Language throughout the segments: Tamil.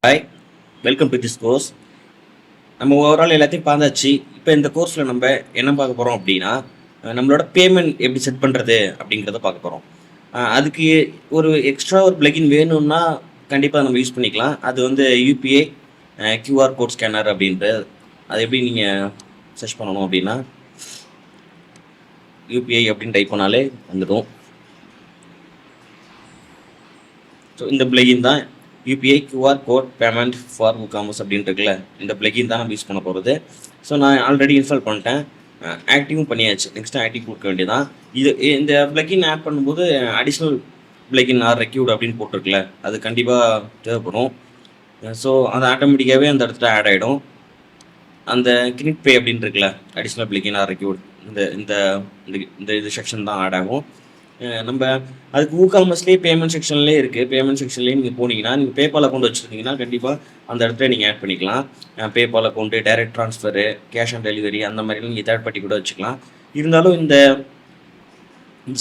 Hi, welcome to this course. நம்ம ஓவரால் எல்லாத்தையும் பார்த்தாச்சு. இப்போ இந்த கோர்ஸில் நம்ம என்ன பார்க்க போகிறோம் அப்படின்னா, நம்மளோட பேமெண்ட் எப்படி செட் பண்ணுறது அப்படிங்கிறத பார்க்க போகிறோம். அதுக்கு ஒரு எக்ஸ்ட்ரா ஒரு பிளகின் வேணும்னா கண்டிப்பாக நம்ம யூஸ் பண்ணிக்கலாம். அது வந்து யூபிஐ கியூஆர் கோட் ஸ்கேனர் அப்படின்ட்டு. அது எப்படி நீங்கள் சர்ச் பண்ணணும் அப்படின்னா, யூபிஐ அப்படின்னு டைப் பண்ணாலே வந்துடும். ஸோ இந்த பிளகின் தான் UPI QR code payment for WooCommerce அப்படின்ட்டு இருக்குல்ல, இந்த பிளகின் தான் நம்ம யூஸ் பண்ண போகிறது. ஸோ நான் ஆல்ரெடி இன்ஸ்டால் பண்ணிட்டேன், ஆக்டிவும் பண்ணியாச்சு. நெக்ஸ்ட்டு ஆக்டிவ் கொடுக்க வேண்டியதான். இந்த பிளகின் ஆட் பண்ணும்போது அடிஷ்னல் பிளகின் ஆர் ரெக்யூட் அப்படின்னு போட்டிருக்குல்ல, அது கண்டிப்பாக தேவைப்படும். ஸோ அது ஆட்டோமேட்டிக்காகவே அந்த இடத்துல ஆட் ஆகிடும். அந்த கிளிக் பே அப்படின்னு இருக்குல்ல, அடிஷ்னல் பிளகின் ஆர் ரெக்யூட், இந்த இந்த இந்த இது செக்ஷன் தான் ஆட் ஆகும். நம்ம அதுக்கு WooCommerceலேயே பேமெண்ட் செக்ஷன்லேயே இருக்குது. பேமெண்ட் செக்ஷன்லேயே நீங்கள் போனீங்கன்னா, நீங்கள் பேபால் அக்கௌண்ட் வச்சுருந்தீங்கன்னா கண்டிப்பாக அந்த இடத்துல நீங்கள் ஆட் பண்ணிக்கலாம். PayPal account, direct transfer, cash on delivery அந்த மாதிரிலாம் நீங்கள் தேர்ட் பார்ட்டி கூட வச்சுக்கலாம். இருந்தாலும் இந்த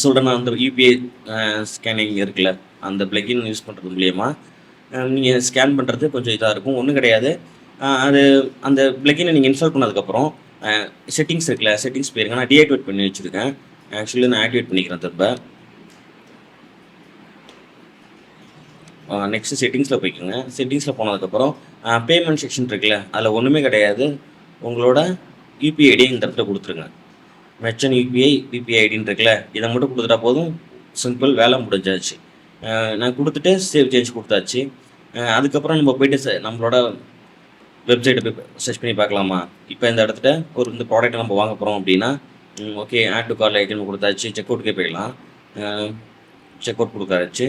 சொல்கிறேன்னா அந்த யூபிஐ ஸ்கேனிங் இருக்குல்ல, அந்த பிளகின் யூஸ் பண்ணுறது மூலியமாக நீங்கள் ஸ்கேன் பண்ணுறது கொஞ்சம் இதாக இருக்கும். ஒன்றும் கிடையாது. அது அந்த பிளகினை நீங்கள் இன்ஸ்டால் பண்ணதுக்கப்புறம் செட்டிங்ஸ் இருக்குல்ல, செட்டிங்ஸ் போயிருங்க. நான் டீஆக்டிவேட் பண்ணி வச்சுருக்கேன். ஆக்சுவலி நான் ஆக்டிவேட் பண்ணிக்கிறேன் திரும்ப. நெக்ஸ்ட்டு செட்டிங்ஸில் போய்க்குங்க. செட்டிங்ஸில் போனதுக்கப்புறம் பேமெண்ட் செக்ஷன் இருக்குல்ல, அதில் ஒன்றுமே கிடையாது. உங்களோட யூபிஐ ஐடி இந்த இடத்துல கொடுத்துருங்க. மெர்ச்சன்ட் யூபிஐ ஐடின்னு இருக்குல்ல, இதை மட்டும் கொடுத்துட்டா போதும். சிம்பிள், வேலை முடிஞ்சாச்சு. நான் கொடுத்துட்டு சேவ் சேஞ்ச் கொடுத்தாச்சு. அதுக்கப்புறம் நம்ம போய்ட்டு நம்மளோட வெப்சைட்டை போய் சர்ச் பண்ணி பார்க்கலாமா. இப்போ இந்த இடத்துல இந்த ப்ராடக்ட்டை நம்ம வாங்க போகிறோம் அப்படின்னா, okay add to cart item கொடுத்தாச்சு. செக் அவுட்டுக்கே போயிடலாம். செக் அவுட் கொடுத்தாச்சு.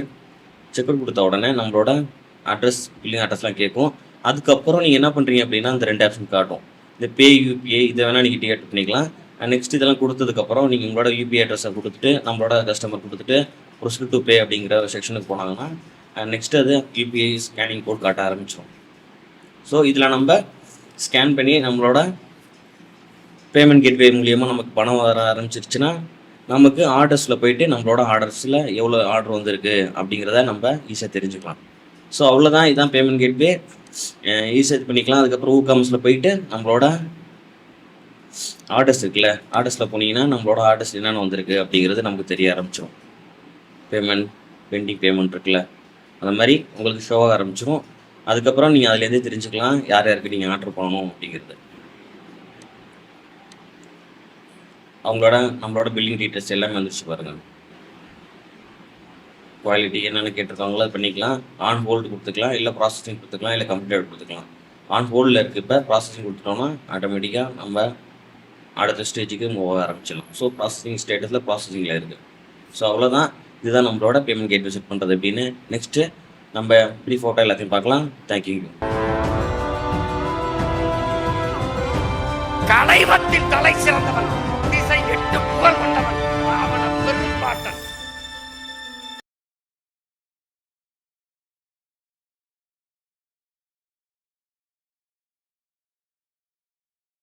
செக் அவுட் கொடுத்த உடனே நம்மளோட அட்ரஸ், பில்லிங் அட்ரஸ்லாம் கேட்கும். அதுக்கப்புறம் நீங்கள் என்ன பண்ணுறீங்க அப்படின்னா, அந்த 2 ஆப்ஷன் காட்டும். இந்த பே யூபிஐ இதை வேணால் நீங்கள் டிஆக்டிவேட் பண்ணிக்கலாம். நெக்ஸ்ட் இதெல்லாம் கொடுத்ததுக்கப்புறம் நீங்கள் உங்களோட யூபிஐ அட்ரஸை கொடுத்துட்டு நம்மளோட கஸ்டமர் கொடுத்துட்டு ப்ரொசீட் டு பே அப்படிங்கிற செக்ஷனுக்கு போனாங்கன்னா நெக்ஸ்ட்டு அது யூபிஐ ஸ்கேனிங் கோட் காட்ட ஆரம்பிச்சிடும். ஸோ இதில் நம்ம ஸ்கேன் பண்ணி நம்மளோட பேமெண்ட் கேட்வே மூலியமாக நமக்கு பணம் வர ஆரம்பிச்சிருச்சுன்னா, நமக்கு ஆர்டர்ஸில் போயிட்டு நம்மளோட ஆர்டர்ஸில் எவ்வளோ ஆர்டர் வந்திருக்கு அப்படிங்கிறத நம்ம ஈஸியாக தெரிஞ்சுக்கலாம். ஸோ அவ்வளோதான், இதுதான் பேமெண்ட் கேட்வே. ஈஸியாக இது பண்ணிக்கலாம். அதுக்கப்புறம் WooCommerceல போயிட்டு நம்மளோட ஆர்டர்ஸ் இருக்குல்ல, ஆர்டர்ஸில் போனீங்கன்னா நம்மளோட ஆர்டர்ஸ் என்னென்ன வந்திருக்கு அப்படிங்கிறது நமக்கு தெரிய ஆரம்பிச்சிடும். பேமெண்ட் பெண்டிங் பேமெண்ட் இருக்குல்ல, அந்த மாதிரி உங்களுக்கு ஷோ ஆக ஆரம்பிச்சிடும். அதுக்கப்புறம் நீங்கள் அதுலேருந்தே தெரிஞ்சுக்கலாம் யார் யாருக்கு நீங்கள் ஆர்டர் பண்ணணும் அப்படிங்கிறது. நம்மளோட பில்லிங் டீட்டெயில்ஸ் எல்லாமே வந்துருச்சு பாருங்கள். குவாலிட்டி என்னென்னு கேட்டிருக்காங்களோ அது பண்ணிக்கலாம். ஆன் ஹோல்டு கொடுத்துக்கலாம், இல்லை ப்ராசஸிங் கொடுத்துக்கலாம், இல்லை கம்ப்ளீட் கொடுத்துக்கலாம். ஆன் ஹோல்டில் இருக்குது. இப்போ ப்ராசஸிங் கொடுத்துட்டோம்னா ஆட்டோமேட்டிக்காக நம்ம அடுத்த ஸ்டேஜுக்கு மூவ் ஆக ஆரம்பிச்சிடலாம். ஸோ ப்ராசஸிங் ஸ்டேட்டஸில் ப்ராசஸிங்கில் இருக்குது. ஸோ அவ்வளோதான், இதுதான் நம்மளோட பேமெண்ட் கேட்வே செட் பண்ணுறது அப்படின்னு. நெக்ஸ்ட்டு நம்ம ப்ரீ ஃபோட்டோ எல்லாத்தையும் பார்க்கலாம். தேங்க்யூ. கலைவத்தில் தலை சிறந்தவன், திசை எட்டு புகழ் கொண்டவன், ராவண பெரும்பாட்டன்.